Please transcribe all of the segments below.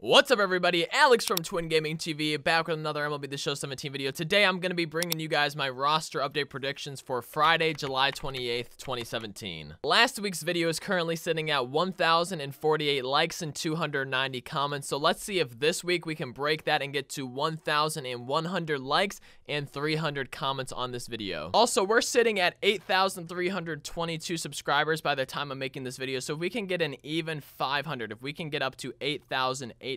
What's up, everybody? Alex from TwinGamingTV, back with another MLB The Show 17 video. Today, I'm going to be bringing you guys my roster update predictions for Friday, July 28th, 2017. Last week's video is currently sitting at 1,048 likes and 290 comments, so let's see if this week we can break that and get to 1,100 likes and 300 comments on this video. Also, we're sitting at 8,322 subscribers by the time I'm making this video, so if we can get an even 500, if we can get up to 8,822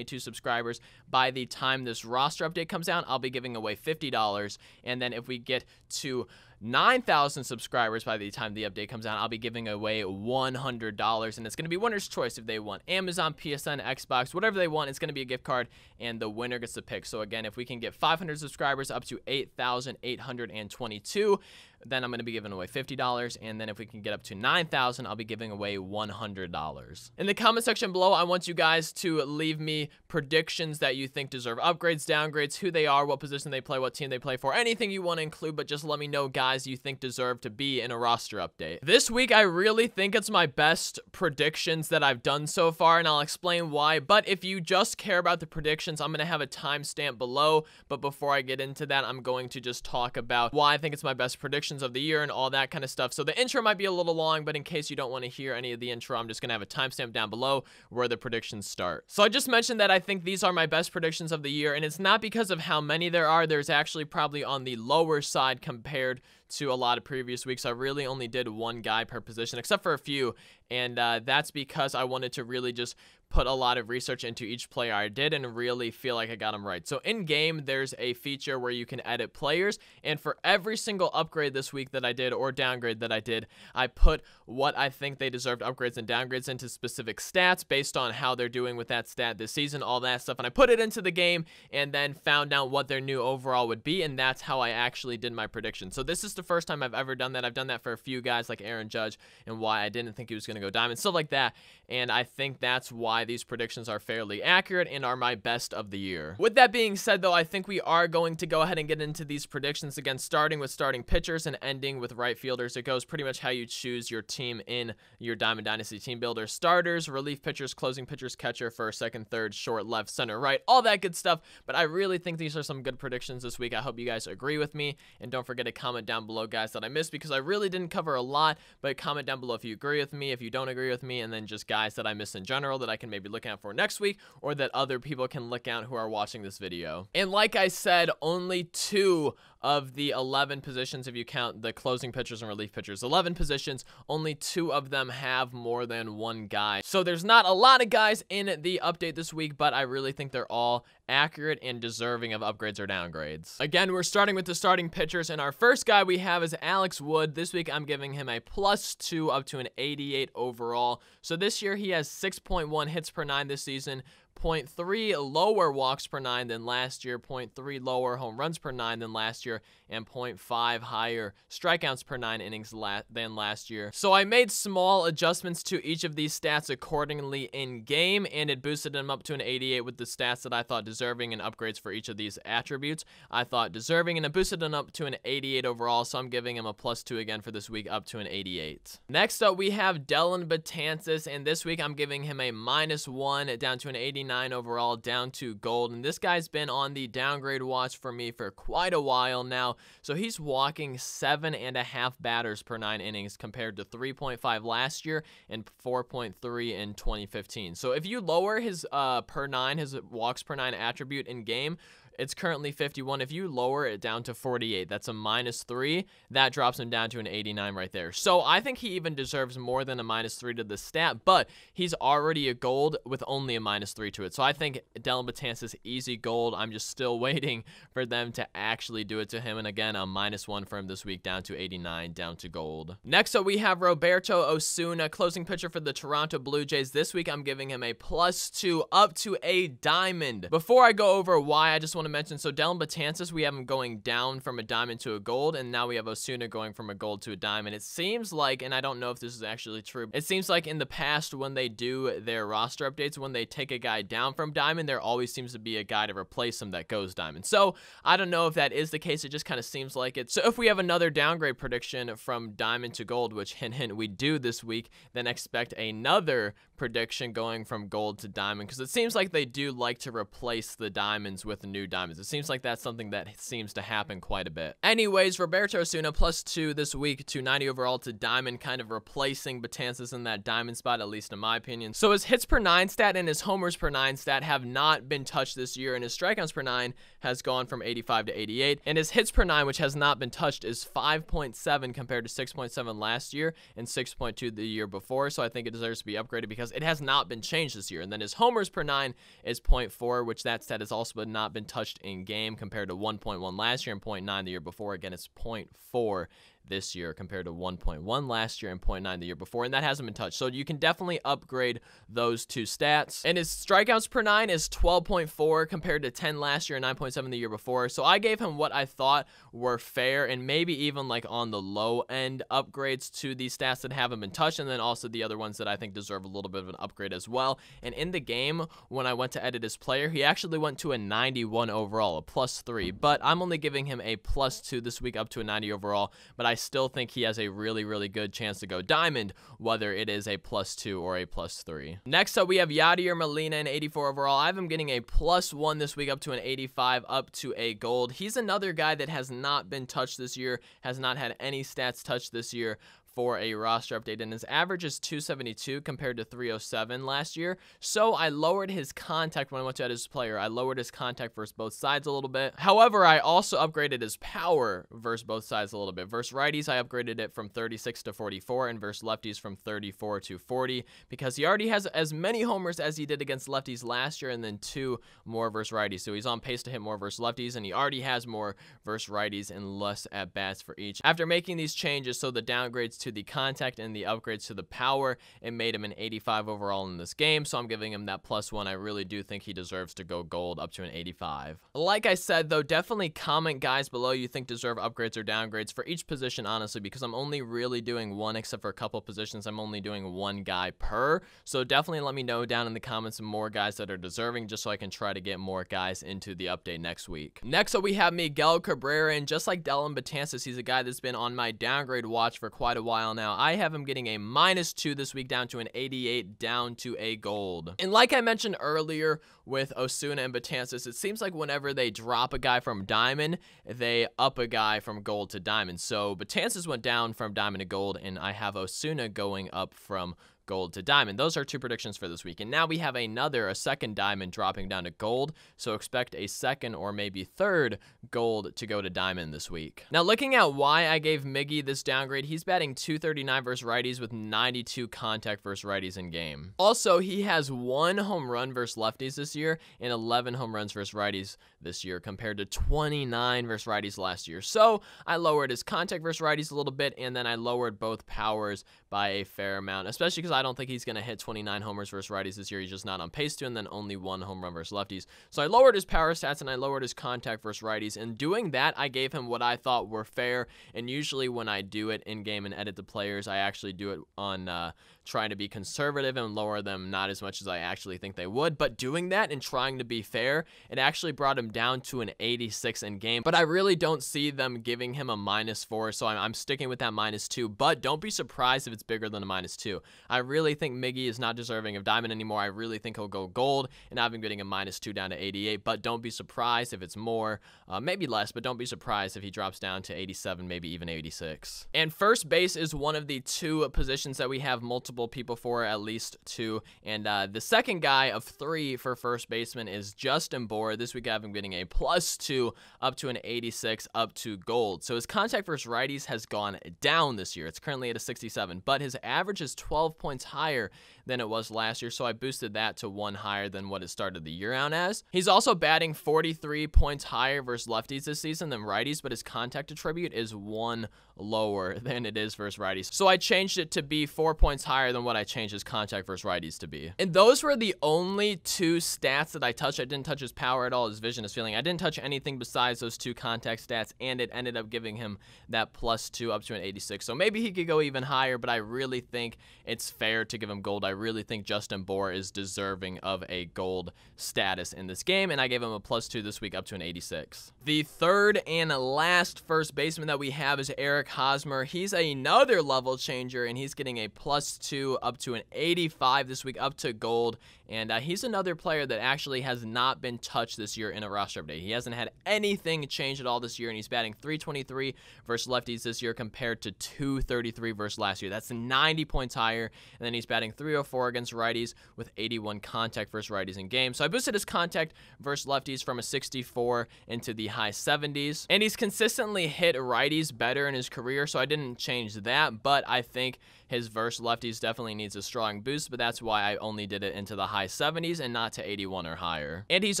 subscribers by the time this roster update comes out, I'll be giving away $50. And then if we get to 9,000 subscribers by the time the update comes out, I'll be giving away $100, and it's going to be winner's choice. If they want Amazon, PSN, Xbox, whatever they want, it's going to be a gift card, and the winner gets to pick. So again, if we can get 500 subscribers up to 8,822, then I'm going to be giving away $50, and then if we can get up to 9,000, I'll be giving away $100. In the comment section below, I want you guys to leave me predictions that you think deserve upgrades, downgrades, who they are, what position they play, what team they play for, anything you want to include, but just let me know, guys, you think deserve to be in a roster update. This week, I really think it's my best predictions that I've done so far, and I'll explain why, but if you just care about the predictions, I'm going to have a timestamp below, but before I get into that, I'm going to just talk about why I think it's my best predictions of the year and all that kind of stuff. So the intro might be a little long, but in case you don't want to hear any of the intro, I'm just going to have a timestamp down below where the predictions start. So I just mentioned that I think these are my best predictions of the year, and it's not because of how many there are. There's actually probably on the lower side compared to a lot of previous weeks. I really only did one guy per position, except for a few, and that's because I wanted to really just put a lot of research into each player I did and really feel like I got them right. So in game, there's a feature where you can edit players, and for every single upgrade this week that I did or downgrade that I did, I put what I think they deserved upgrades and downgrades into specific stats based on how they're doing with that stat this season, all that stuff, and I put it into the game and then found out what their new overall would be, and that's how I actually did my prediction. So this is the first time I've ever done that. I've done that for a few guys like Aaron Judge and why I didn't think he was going to go diamond, stuff like that, and I think that's why these predictions are fairly accurate and are my best of the year. With that being said, though, I think we are going to go ahead and get into these predictions again, starting with starting pitchers and ending with right fielders. It goes pretty much how you choose your team in your Diamond Dynasty team builder. Starters, relief pitchers, closing pitchers, catcher, first, second, third, short, left, center, right, all that good stuff, but I really think these are some good predictions this week. I hope you guys agree with me, and don't forget to comment down below, guys, that I missed, because I really didn't cover a lot, but comment down below if you agree with me, if you don't agree with me, and then just guys that I missed in general that I can maybe look out for next week, or that other people can look out who are watching this video. And like I said, only 2 of the 11 positions, if you count the closing pitchers and relief pitchers, 11 positions, only 2 of them have more than 1 guy. So there's not a lot of guys in the update this week, but I really think they're all accurate and deserving of upgrades or downgrades. Again, we're starting with the starting pitchers, and our first guy we have is Alex Wood. This week, I'm giving him a +2 up to an 88 overall. So this year, he has 6.1 hits per 9 this season, 0.3 lower walks per 9 than last year, 0.3 lower home runs per 9 than last year, and 0.5 higher strikeouts per 9 innings than last year. So I made small adjustments to each of these stats accordingly in game, and it boosted him up to an 88 with the stats that I thought deserving and upgrades for each of these attributes. I thought deserving, and it boosted him up to an 88 overall, so I'm giving him a +2 again for this week, up to an 88. Next up, we have Dellin Betances, and this week I'm giving him a -1 down to an 89 overall, down to gold, and this guy's been on the downgrade watch for me for quite a while now. So he's walking 7.5 batters per 9 innings compared to 3.5 last year and 4.3 in 2015. So if you lower his per 9, his walks per 9 attribute in game, it's currently 51. If you lower it down to 48, that's a -3. That drops him down to an 89 right there. So I think he even deserves more than a -3 to the stat, but he's already a gold with only a -3 to it. So I think Dellin Betances easy gold. I'm just still waiting for them to actually do it to him. And again, a -1 for him this week, down to 89, down to gold. Next up, we have Roberto Osuna, closing pitcher for the Toronto Blue Jays. This week, I'm giving him a +2 up to a diamond. Before I go over why, I just want to to mention, so Dellin Betances, we have him going down from a diamond to a gold, and now we have Osuna going from a gold to a diamond. It seems like, and I don't know if this is actually true, it seems like in the past when they do their roster updates, when they take a guy down from diamond, there always seems to be a guy to replace him that goes diamond. So I don't know if that is the case. It just kind of seems like it. So if we have another downgrade prediction from diamond to gold, which hint hint we do this week, then expect another prediction going from gold to diamond, because it seems like they do like to replace the diamonds with new diamonds. It seems like that's something that seems to happen quite a bit. Anyways, Roberto Osuna +2 this week to 90 overall to diamond, kind of replacing Betances in that diamond spot, at least in my opinion. So his hits per 9 stat and his homers per 9 stat have not been touched this year, and his strikeouts per 9 has gone from 85 to 88, and his hits per 9, which has not been touched, is 5.7 compared to 6.7 last year and 6.2 the year before. So I think it deserves to be upgraded because it has not been changed this year. And then his homers per 9 is 0.4, which that stat has also not been touched in game compared to 1.1 last year and 0.9 the year before. Again, it's 0.4 this year compared to 1.1 last year and 0.9 the year before, and that hasn't been touched. So you can definitely upgrade those two stats. And his strikeouts per 9 is 12.4 compared to 10 last year and 9.7 the year before. So I gave him what I thought were fair and maybe even like on the low end upgrades to these stats that haven't been touched, and then also the other ones that I think deserve a little bit of an upgrade as well. And in the game, when I went to edit his player, he actually went to a 91 overall, a +3, but I'm only giving him a +2 this week up to a 90 overall, but I still think he has a really, really good chance to go diamond, whether it is a +2 or a +3. Next up, we have Yadier Molina, an 84 overall. I have him getting a +1 this week up to an 85, up to a gold. He's another guy that has not been touched this year, has not had any stats touched this year for a roster update, and his average is 272 compared to 307 last year. So I lowered his contact when I went to edit his player. I lowered his contact versus both sides a little bit. However, I also upgraded his power versus both sides a little bit. Versus righties, I upgraded it from 36 to 44, and versus lefties from 34 to 40, because he already has as many homers as he did against lefties last year, and then 2 more versus righties. So he's on pace to hit more versus lefties, and he already has more versus righties and less at bats for each. After making these changes, so the downgrades to the contact and the upgrades to the power, it made him an 85 overall in this game, so I'm giving him that +1. I really do think he deserves to go gold up to an 85. Like I said, though, definitely comment guys below you think deserve upgrades or downgrades for each position, honestly, because I'm only really doing one, except for a couple positions. I'm only doing one guy per, so definitely let me know down in the comments some more guys that are deserving, just so I can try to get more guys into the update next week. Next up, we have Miguel Cabrera, and just like Dellin Betances, he's a guy that's been on my downgrade watch for quite a while now. I have him getting a -2 this week, down to an 88, down to a gold. And like I mentioned earlier with Osuna and Betances, it seems like whenever they drop a guy from diamond, they up a guy from gold to diamond. So Betances went down from diamond to gold, and I have Osuna going up from gold to diamond. Those are 2 predictions for this week. And now we have a second diamond dropping down to gold. So expect a second or maybe third gold to go to diamond this week. Now looking at why I gave Miggy this downgrade, he's batting .239 versus righties with 92 contact versus righties in game. Also, he has 1 home run versus lefties this year and 11 home runs versus righties this year compared to 29 versus righties last year. So I lowered his contact versus righties a little bit, and then I lowered both powers by a fair amount, especially because I don't think he's going to hit 29 homers versus righties this year. He's just not on pace to, and then only 1 home run versus lefties. So I lowered his power stats, and I lowered his contact versus righties. And doing that, I gave him what I thought were fair. And usually when I do it in-game and edit the players, I actually do it on trying to be conservative and lower them not as much as I actually think they would. But doing that and trying to be fair, it actually brought him down to an 86 in game. But I really don't see them giving him a -4, so I'm sticking with that -2. But don't be surprised if it's bigger than a -2. I really think Miggy is not deserving of diamond anymore. I really think he'll go gold, and I've been getting a -2 down to 88. But don't be surprised if it's more, maybe less, but don't be surprised if he drops down to 87, maybe even 86. And first base is one of the 2 positions that we have multiple people for, at least 2. And the second guy of 3 for first baseman is Justin Bour. This week I have him getting a +2 up to an 86, up to gold. So his contact versus righties has gone down this year. It's currently at a 67, but his average is 12 points higher than it was last year, so I boosted that to 1 higher than what it started the year out as. He's also batting 43 points higher versus lefties this season than righties, but his contact attribute is 1 lower than it is versus righties. So I changed it to be 4 points higher higher than what I changed his contact versus righties to be. And those were the only two stats that I touched. I didn't touch his power at all, his vision, his fielding. I didn't touch anything besides those two contact stats, and it ended up giving him that +2 up to an 86. So maybe he could go even higher, but I really think it's fair to give him gold. I really think Justin Bour is deserving of a gold status in this game, and I gave him a +2 this week up to an 86. The third and last first baseman that we have is Eric Hosmer. He's another level changer, and he's getting a +2 up to an 85 this week, up to gold. And he's another player that actually has not been touched this year in a roster update. He hasn't had anything change at all this year, and he's batting .323 versus lefties this year compared to .233 versus last year. That's 90 points higher. And then he's batting .304 against righties with 81 contact versus righties in game. So I boosted his contact versus lefties from a 64 into the high 70s. And he's consistently hit righties better in his career, so I didn't change that. But I think his versus lefties definitely needs a strong boost, but that's why I only did it into the high 70s and not to 81 or higher. And he's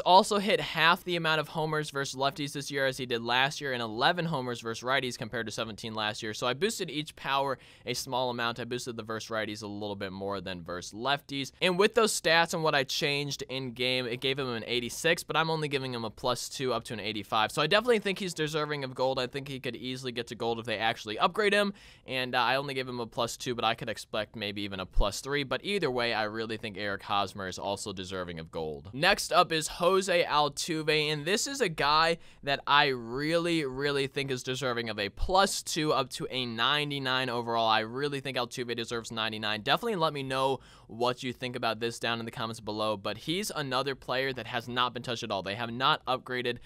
also hit half the amount of homers versus lefties this year as he did last year, and 11 homers versus righties compared to 17 last year. So I boosted each power a small amount. I boosted the versus righties a little bit more than versus lefties. And with those stats and what I changed in game, it gave him an 86, but I'm only giving him a +2 up to an 85. So I definitely think he's deserving of gold. I think he could easily get to gold if they actually upgrade him, and I only gave him a +2, but I could expect maybe even a +3. But either way, I really think Eric Hosmer is also deserving of gold. Next up is Jose Altuve, and this is a guy that I really think is deserving of a +2 up to a 99 overall. I really think Altuve deserves 99. Definitely let me know what you think about this down in the comments below, but he's another player that has not been touched at all. They have not upgraded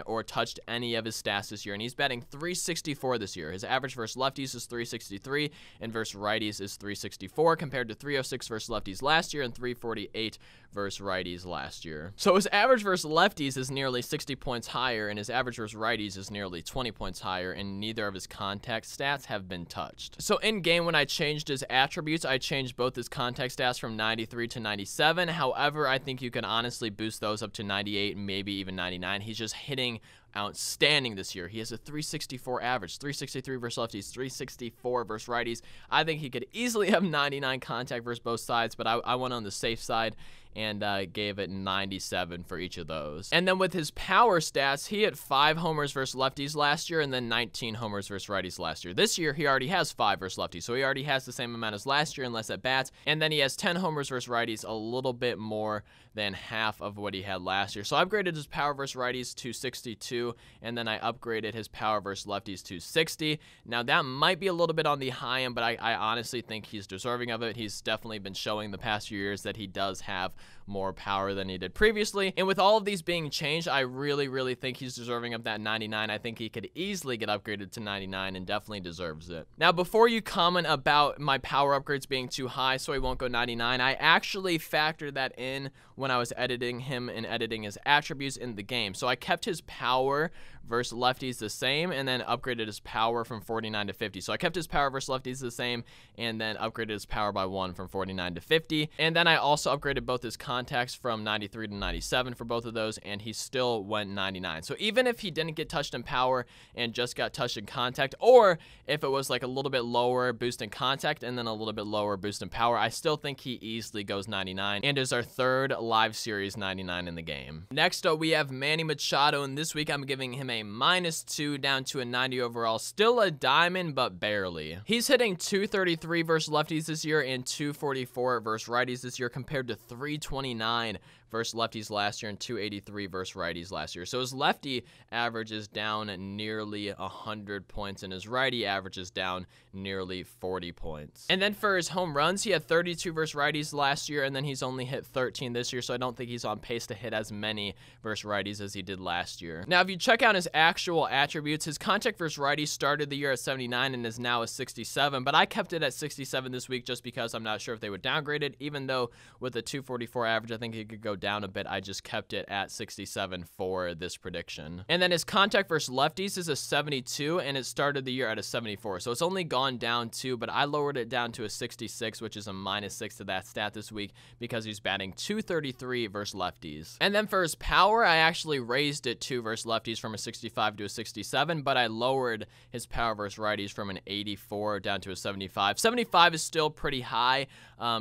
or touched any of his stats this year, and he's batting .364 this year. His average versus lefties is .363, and versus righties is .364 compared to .306 versus lefties last year and .348 versus righties last year. So his average versus lefties is nearly 60 points higher, and his average versus righties is nearly 20 points higher, and neither of his contact stats have been touched. So in game, when I changed his attributes, I changed both his contact stats from 93 to 97. However, I think you can honestly boost those up to 98, maybe even 99. He's just hitting outstanding this year. He has a .364 average, .363 versus lefties, .364 versus righties. I think he could easily have 99 contact versus both sides, but I went on the safe side and gave it 97 for each of those. And then with his power stats, he hit 5 homers versus lefties last year and then 19 homers versus righties last year. This year, he already has 5 versus lefties, so he already has the same amount as last year in less at bats. And then he has 10 homers versus righties, a little bit more than half of what he had last year. So I upgraded his power versus righties to 62, and then I upgraded his power versus lefties to 60. Now, that might be a little bit on the high end, but I honestly think he's deserving of it. He's definitely been showing the past few years that he does have more power than he did previously. And with all of these being changed, I really think he's deserving of that 99. I think he could easily get upgraded to 99 and definitely deserves it. Now, before you comment about my power upgrades being too high so he won't go 99, I actually factored that in when I was editing him and editing his attributes in the game. So I kept his power versus lefties the same and then upgraded his power from 49 to 50. So I kept his power versus lefties the same and then upgraded his power by 1 from 49 to 50. And then I also upgraded both his contacts from 93 to 97 for both of those, and he still went 99. So even if he didn't get touched in power and just got touched in contact, or if it was like a little bit lower boost in contact and then a little bit lower boost in power, I still think he easily goes 99 and is our third live series 99 in the game. Next up, we have Manny Machado, and this week I'm giving him a -2 down to a 90 overall. Still a diamond, but barely. He's hitting .233 versus lefties this year and .244 versus righties this year compared to .329 versus lefties last year and .283 versus righties last year. So his lefty average is down nearly 100 points and his righty average is down nearly 40 points. And then for his home runs, he had 32 versus righties last year and then he's only hit 13 this year, so I don't think he's on pace to hit as many versus righties as he did last year. Now, if you check out his actual attributes, his contact versus righties started the year at 79 and is now a 67, but I kept it at 67 this week just because I'm not sure if they would downgrade it, even though with a .244 average, I think he could go down a bit. I just kept it at 67 for this prediction. And then his contact versus lefties is a 72, and it started the year at a 74. So it's only gone down 2, but I lowered it down to a 66, which is a -6 to that stat this week because he's batting 233 versus lefties. And then for his power, I actually raised it 2 versus lefties from a 65 to a 67, but I lowered his power versus righties from an 84 down to a 75. 75 is still pretty high.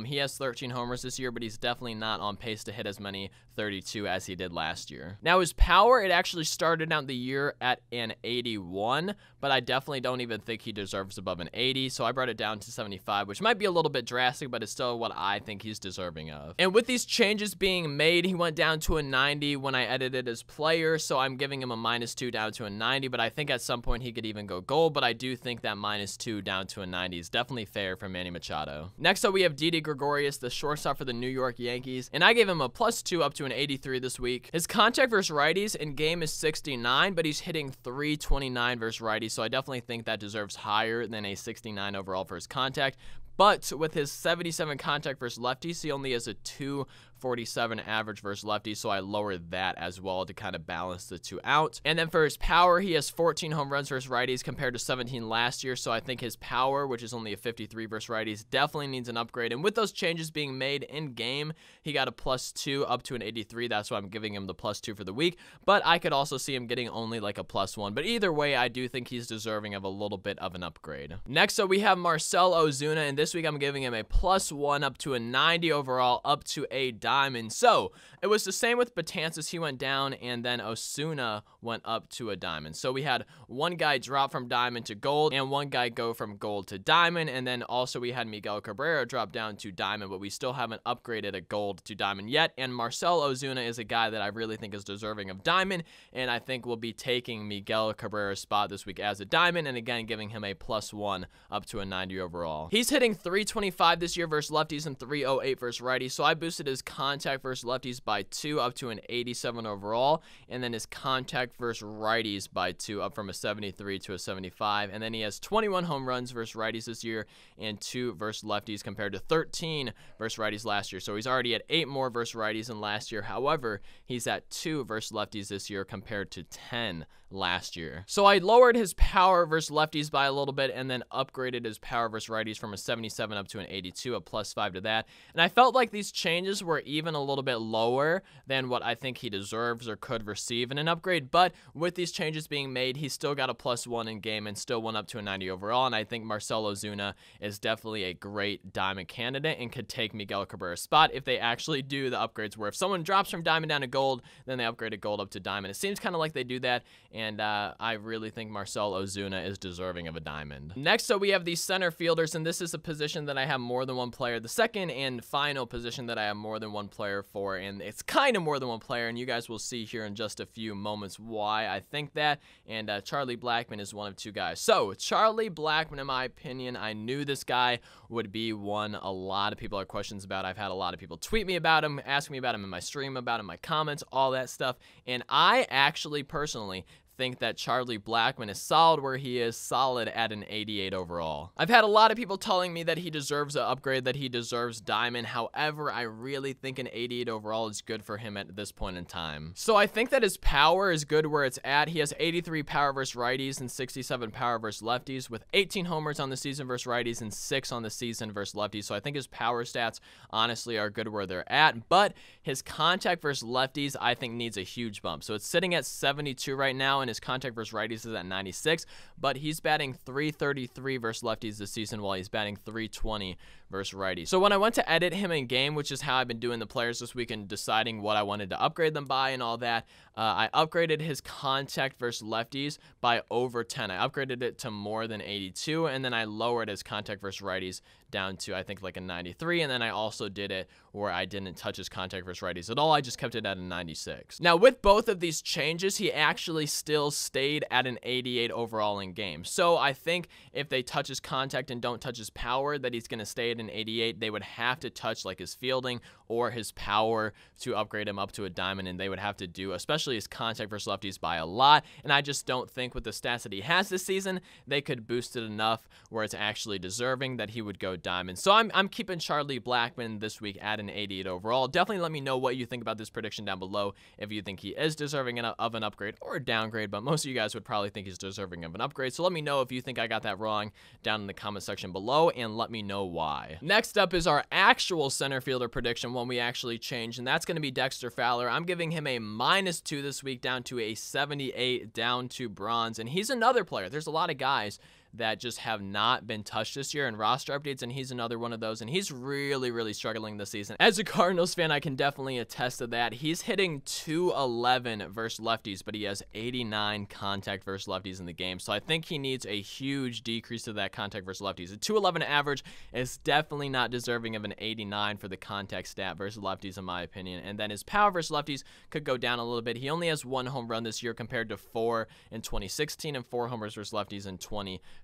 He has 13 homers this year, but he's definitely not on pace to hit as many 32 as he did last year. Now his power, it actually started out the year at an 81, but I definitely don't even think he deserves above an 80, so I brought it down to 75, which might be a little bit drastic, but it's still what I think he's deserving of. And with these changes being made, he went down to a 90 when I edited his player, so I'm giving him a -2 down to a 90, but I think at some point he could even go gold, but I do think that -2 down to a 90 is definitely fair for Manny Machado. Next up, we have Didi Gregorius, the shortstop for the New York Yankees, and I gave him a +2 up to an 83 this week. His contact versus righties in game is 69, but he's hitting 329 versus righties, so I definitely think that deserves higher than a 69 overall for his contact. But with his 77 contact versus lefties, he only has a 247 average versus lefties, so I lowered that as well to kind of balance the two out. And then for his power, he has 14 home runs versus righties compared to 17 last year, so I think his power, which is only a 53 versus righties, definitely needs an upgrade. And with those changes being made in game, he got a +2 up to an 83. That's why I'm giving him the +2 for the week, but I could also see him getting only like a +1. But either way, I do think he's deserving of a little bit of an upgrade. Next up, we have Marcel Ozuna, and this week I'm giving him a +1 up to a 90 overall, up to a diamond. So it was the same with Betances. He went down, and then Osuna went up to a diamond. So we had one guy drop from diamond to gold, and one guy go from gold to diamond, and then also we had Miguel Cabrera drop down to diamond, but we still haven't upgraded a gold to diamond yet. And Marcel Ozuna is a guy that I really think is deserving of diamond, and I think will be taking Miguel Cabrera's spot this week as a diamond, and again giving him a +1 up to a 90 overall. He's hitting 325 this year versus lefties and 308 versus righties, so I boosted his contact versus lefties by 2 up to an 87 overall, and then his contact versus righties by 2 up from a 73 to a 75, and then he has 21 home runs versus righties this year and 2 versus lefties compared to 13 versus righties last year, so he's already at 8 more versus righties than last year. However, he's at 2 versus lefties this year compared to 10 last year. So I lowered his power versus lefties by a little bit and then upgraded his power versus righties from a 77 up to an 82, a +5 to that. And I felt like these changes were even a little bit lower than what I think he deserves or could receive in an upgrade, but with these changes being made, he still got a +1 in game and still went up to a 90 overall, and I think Marcel Ozuna is definitely a great diamond candidate and could take Miguel Cabrera's spot if they actually do the upgrades where if someone drops from diamond down to gold, then they upgrade a gold up to diamond. It seems kind of like they do that, and I really think Marcel Ozuna is deserving of a diamond. Next up, we have the center fielders, and this is a position that I have more than one player. The second and final position that I have more than one player for, and it's kind of more than one player, and you guys will see here in just a few moments why I think that, and Charlie Blackmon is one of 2 guys. So, Charlie Blackmon, in my opinion, I knew this guy would be one a lot of people have questions about. I've had a lot of people tweet me about him, ask me about him in my stream, about him in my comments, all that stuff, and I actually personally think that Charlie Blackmon is solid where he is solid at an 88 overall. I've had a lot of people telling me that he deserves an upgrade, that he deserves diamond. However, I really think an 88 overall is good for him at this point in time. So I think that his power is good where it's at. He has 83 power versus righties and 67 power versus lefties with 18 homers on the season versus righties and 6 on the season versus lefties. So I think his power stats honestly are good where they're at, but his contact versus lefties I think needs a huge bump. So it's sitting at 72 right now, and his contact versus righties is at 96, but he's batting 333 versus lefties this season while he's batting 320 versus righties. So when I went to edit him in game, which is how I've been doing the players this week and deciding what I wanted to upgrade them by and all that, I upgraded his contact versus lefties by over 10. I upgraded it to more than 82, and then I lowered his contact versus righties down to I think like a 93, and then I also did it where I didn't touch his contact versus righties at all. I just kept it at a 96. Now with both of these changes, he actually still stayed at an 88 overall in game. So I think if they touch his contact and don't touch his power, that he's going to stay at an 88. They would have to touch like his fielding or his power to upgrade him up to a diamond, and they would have to do, especially his contact versus lefties, by a lot. And I just don't think with the stats that he has this season, they could boost it enough where it's actually deserving that he would go diamond. So I'm keeping Charlie Blackmon this week at an 88 overall. Definitely let me know what you think about this prediction down below, if you think he is deserving of an upgrade or a downgrade, but most of you guys would probably think he's deserving of an upgrade. So let me know if you think I got that wrong down in the comment section below, and let me know why. Next up is our actual center fielder prediction, one we actually changed, and that's going to be Dexter Fowler. I'm giving him a -2 this week, down to a 78, down to bronze, and he's another player. There's a lot of guys that just have not been touched this year in roster updates, and he's another one of those, and he's really struggling this season. As a Cardinals fan, I can definitely attest to that. He's hitting 211 versus lefties, but he has 89 contact versus lefties in the game, so I think he needs a huge decrease to that contact versus lefties. A 211 average is definitely not deserving of an 89 for the contact stat versus lefties, in my opinion, and then his power versus lefties could go down a little bit. He only has 1 home run this year compared to 4 in 2016 and 4 homers versus lefties in 2015.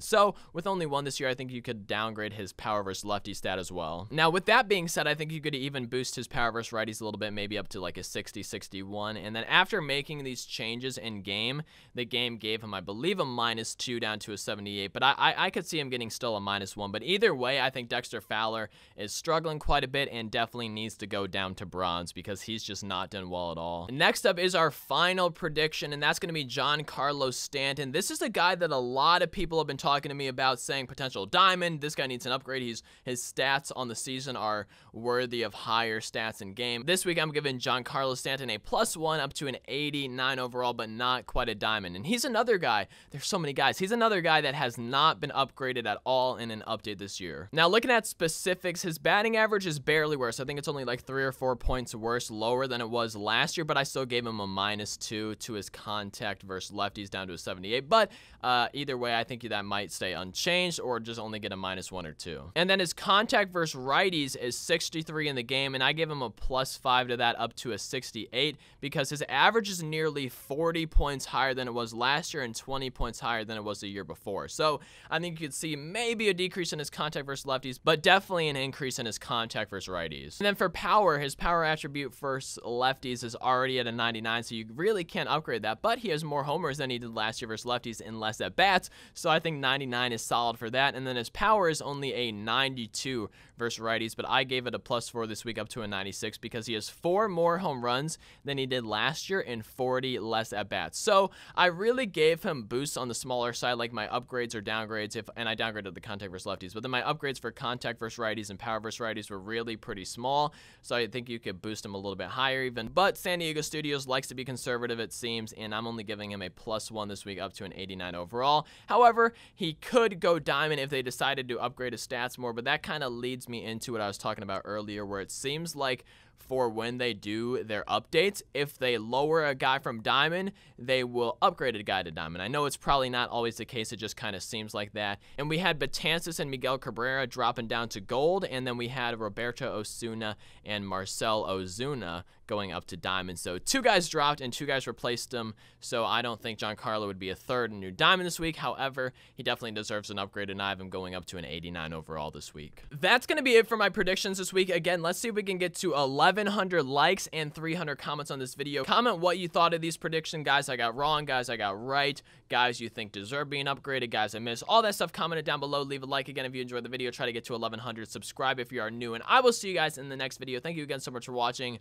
So with only 1 this year, I think you could downgrade his power versus lefty stat as well. Now with that being said, I think you could even boost his power versus righties a little bit, maybe up to like a 60, 61. And then after making these changes in game, the game gave him, I believe, a -2 down to a 78, but I could see him getting still a -1. But either way, I think Dexter Fowler is struggling quite a bit and definitely needs to go down to bronze because he's just not done well at all. Next up is our final prediction, and that's going to be Giancarlo Stanton. This is a guy that a lot of people have been talking to me about, saying potential diamond. This guy needs an upgrade. His stats on the season are worthy of higher stats in game. This week, I'm giving Giancarlo Stanton a +1 up to an 89 overall, but not quite a diamond. And he's another guy. There's so many guys. He's another guy that has not been upgraded at all in an update this year. Now, looking at specifics, his batting average is barely worse. I think it's only like 3 or 4 points worse, lower than it was last year, but I still gave him a -2 to his contact versus lefties, down to a 78. But either way, I think that might stay unchanged or just only get a -1 or 2. And then his contact versus righties is 63 in the game, and I give him a +5 to that, up to a 68, because his average is nearly 40 points higher than it was last year and 20 points higher than it was the year before. So I think you could see maybe a decrease in his contact versus lefties, but definitely an increase in his contact versus righties. And then for power, his power attribute versus lefties is already at a 99, so you really can't upgrade that, but he has more homers than he did last year versus lefties in less at bats, so I think 99 is solid for that. And then his power is only a 92 versus righties, but I gave it a +4 this week, up to a 96, because he has 4 more home runs than he did last year and 40 less at bats. So I really gave him boosts on the smaller side, like my upgrades or downgrades, and I downgraded the contact versus lefties, but then my upgrades for contact versus righties and power versus righties were really pretty small, so I think you could boost him a little bit higher even. But San Diego Studios likes to be conservative, it seems, and I'm only giving him a +1 this week, up to an 89 overall. However, he could go diamond if they decided to upgrade his stats more, but that kind of leads me into what I was talking about earlier, where it seems like for when they do their updates, if they lower a guy from diamond, they will upgrade a guy to diamond. I know it's probably not always the case, it just kind of seems like that. And we had Betances and Miguel Cabrera dropping down to gold, and then we had Roberto Osuna and Marcel Ozuna going up to diamond. So 2 guys dropped and 2 guys replaced them, so I don't think Giancarlo would be a third new diamond this week. However, he definitely deserves an upgrade, and I have him going up to an 89 overall this week. That's going to be it for my predictions this week. Again, let's see if we can get to 1,100 likes and 300 comments on this video. Comment what you thought of these predictions, guys I got wrong, guys I got right, guys you think deserve being upgraded, guys I missed. All that stuff, comment it down below. Leave a like again if you enjoyed the video. Try to get to 1,100. Subscribe if you are new, and I will see you guys in the next video. Thank you again so much for watching.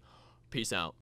Peace out.